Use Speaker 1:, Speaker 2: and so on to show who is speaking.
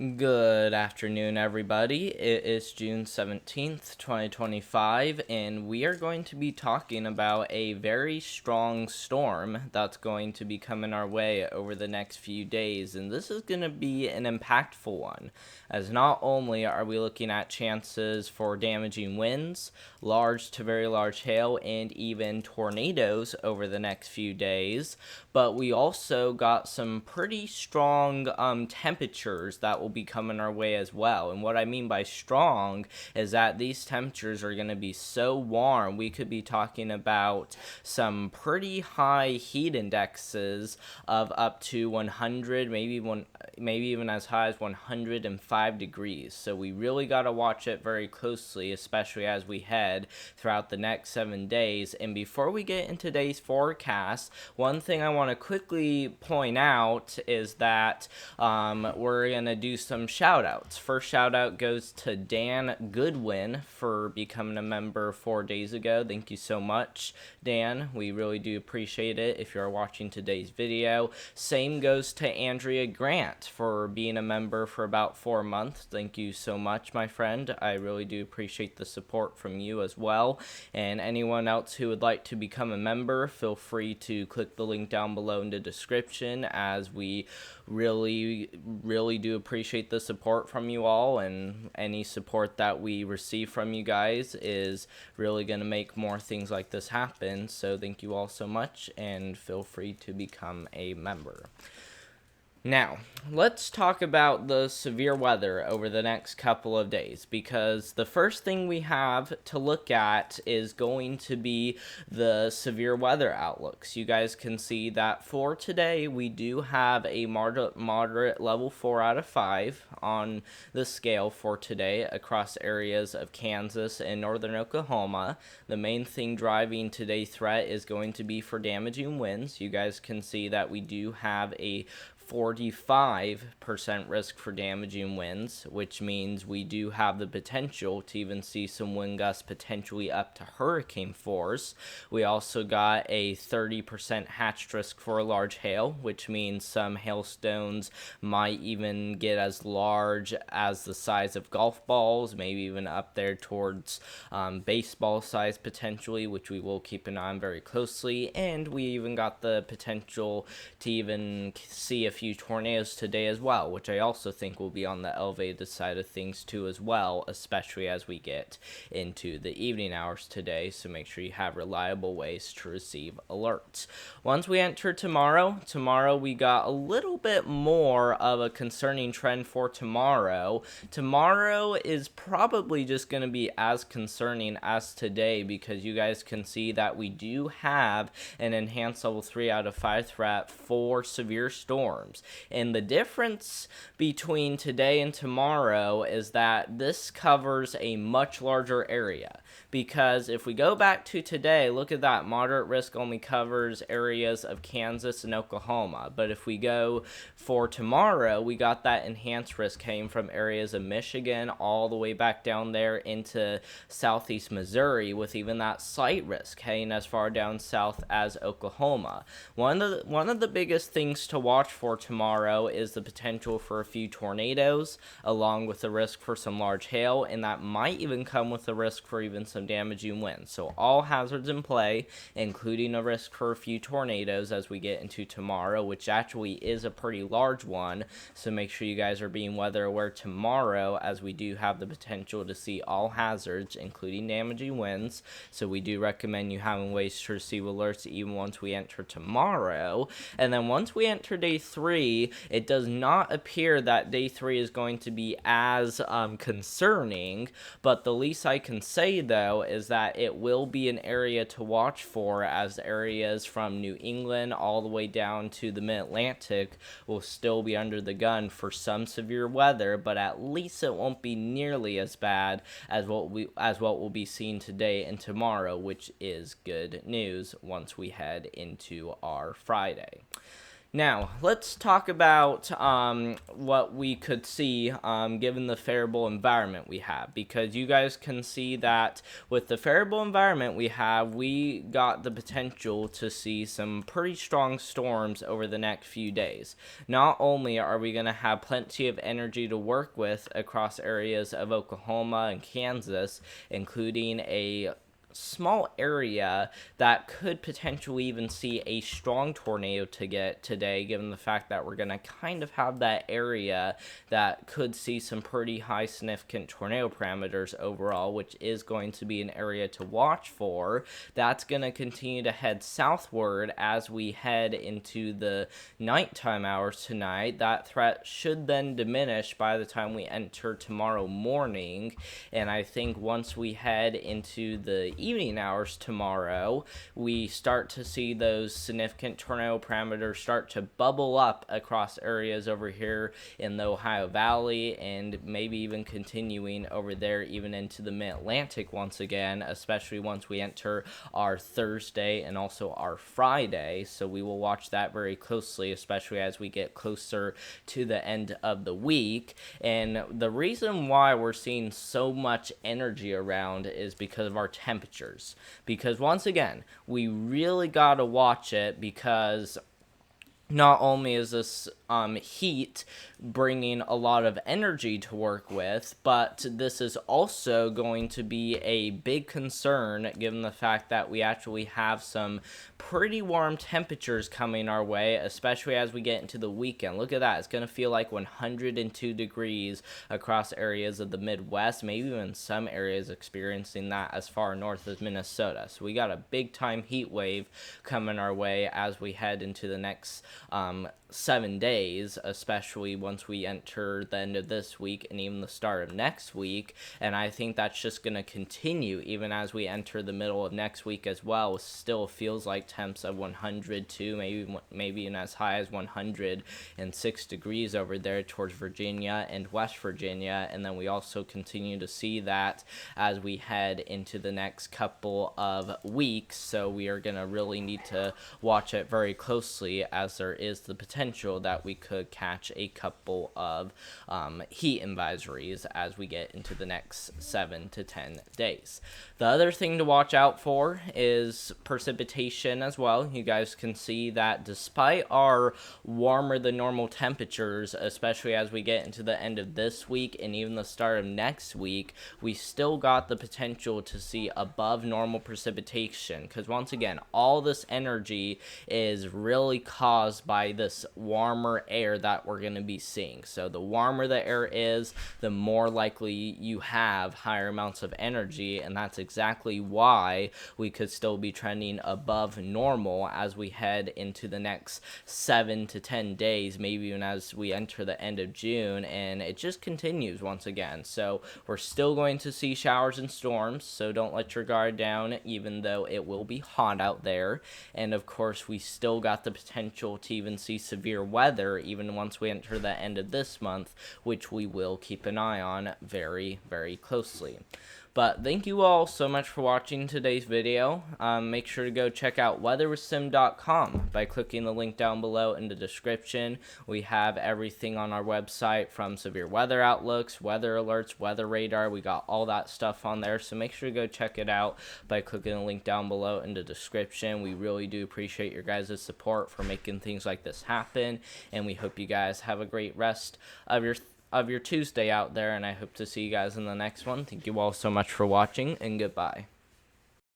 Speaker 1: Good afternoon, everybody. It is June 17th, 2025, and we are going to be talking about a very strong storm that's going to be coming our way over the next few days. And this is going to be an impactful one, as not only are we looking at chances for damaging winds, large to very large hail, and even tornadoes over the next few days, but we also got some pretty strong temperatures that will be coming our way as well. And what I mean by strong is that these temperatures are going to be so warm, we could be talking about some pretty high heat indexes of up to 100, maybe even as high as 105 degrees. So we really got to watch it very closely, especially as we head throughout the next 7 days. And before we get into today's forecast, one thing I want to quickly point out is that we're going to do some shout outs. First shout out goes to Dan Goodwin for becoming a member 4 days ago. Thank you so much, Dan. We really do appreciate it if you're watching today's video. Same goes to Andrea Grant for being a member for about 4 months. Thank you so much, my friend. I really do appreciate the support from you as well. And anyone else who would like to become a member, feel free to click the link down below in the description, as we really do appreciate the support from you all, and any support that we receive from you guys is really going to make more things like this happen. So thank you all so much, and feel free to become a member. Now, let's talk about the severe weather over the next couple of days, because the first thing we have to look at is going to be the severe weather outlooks. You guys can see that for today, we do have a moderate level 4 out of 5 on the scale for today across areas of Kansas and northern Oklahoma. The main thing driving today's threat is going to be for damaging winds. You guys can see that we do have a 45% risk for damaging winds, which means we do have the potential to even see some wind gusts potentially up to hurricane force. We also got a 30% hatched risk for large hail, which means some hailstones might even get as large as the size of golf balls, maybe even up there towards baseball size potentially, which we will keep an eye on very closely. And we even got the potential to even see a few tornadoes today as well, which I also think will be on the elevated side of things too as well, especially as we get into the evening hours today. So make sure you have reliable ways to receive alerts. Once we enter tomorrow we got a little bit more of a concerning trend for tomorrow. Tomorrow is probably just going to be as concerning as today, because you guys can see that we do have an enhanced level 3 out of 5 threat for severe storms. And the difference between today and tomorrow is that this covers a much larger area. Because if we go back to today, look at that, moderate risk only covers areas of Kansas and Oklahoma. But if we go for tomorrow, we got that enhanced risk came from areas of Michigan all the way back down there into southeast Missouri, with even that slight risk heading as far down south as Oklahoma. One of the biggest things to watch for tomorrow is the potential for a few tornadoes, along with the risk for some large hail, and that might even come with the risk for even some damaging winds. So all hazards in play, including a risk for a few tornadoes as we get into tomorrow, which actually is a pretty large one. So make sure you guys are being weather aware tomorrow, as we do have the potential to see all hazards, including damaging winds. So we do recommend you having ways to receive alerts even once we enter tomorrow. And then once we enter day 3, it does not appear that day 3 is going to be as concerning, but the least I can say though is that it will be an area to watch for, as areas from New England all the way down to the mid-Atlantic will still be under the gun for some severe weather, but at least it won't be nearly as bad as what we'll be seeing today and tomorrow, which is good news once we head into our Friday. Now, let's talk about what we could see given the favorable environment we have, because you guys can see that with the favorable environment we got the potential to see some pretty strong storms over the next few days. Not only are we going to have plenty of energy to work with across areas of Oklahoma and Kansas, including a small area that could potentially even see a strong tornado to get today, given the fact that we're going to kind of have that area that could see some pretty high significant tornado parameters overall, which is going to be an area to watch for. That's going to continue to head southward as we head into the nighttime hours tonight. That threat should then diminish by the time we enter tomorrow morning, and I think once we head into the evening hours tomorrow, we start to see those significant tornado parameters start to bubble up across areas over here in the Ohio Valley, and maybe even continuing over there even into the Mid-Atlantic once again, especially once we enter our Thursday and also our Friday. So we will watch that very closely, especially as we get closer to the end of the week. And the reason why we're seeing so much energy around is because of our temperatures. Because once again, we really got to watch it, because not only is this heat bringing a lot of energy to work with, but this is also going to be a big concern given the fact that we actually have some pretty warm temperatures coming our way, especially as we get into the weekend. Look at that. It's going to feel like 102 degrees across areas of the Midwest, maybe even some areas experiencing that as far north as Minnesota. So we got a big time heat wave coming our way as we head into the next 7 days, especially once we enter the end of this week and even the start of next week. And I think that's just going to continue even as we enter the middle of next week as well. It still feels like temps of 102, maybe even as high as 106 degrees over there towards Virginia and West Virginia. And then we also continue to see that as we head into the next couple of weeks. So we are going to really need to watch it very closely, as there is the potential that we could catch a couple of heat advisories as we get into the next 7 to 10 days. The other thing to watch out for is precipitation as well. You guys can see that despite our warmer than normal temperatures, especially as we get into the end of this week and even the start of next week, we still got the potential to see above normal precipitation, because once again, all this energy is really caused by this warmer air that we're going to be seeing. So the warmer the air is, the more likely you have higher amounts of energy, and that's exactly why we could still be trending above normal as we head into the next 7 to 10 days, maybe even as we enter the end of June, and it just continues once again. So we're still going to see showers and storms, so don't let your guard down, even though it will be hot out there. And of course, we still got the potential to even see severe weather even once we enter the end of this month, which we will keep an eye on very, very closely. But thank you all so much for watching today's video. Make sure to go check out weatherwithsim.com by clicking the link down below in the description. We have everything on our website, from severe weather outlooks, weather alerts, weather radar. We got all that stuff on there, so make sure to go check it out by clicking the link down below in the description. We really do appreciate your guys' support for making things like this happen, and we hope you guys have a great rest of your Tuesday out there, and I hope to see you guys in the next one. Thank you all so much for watching, and goodbye.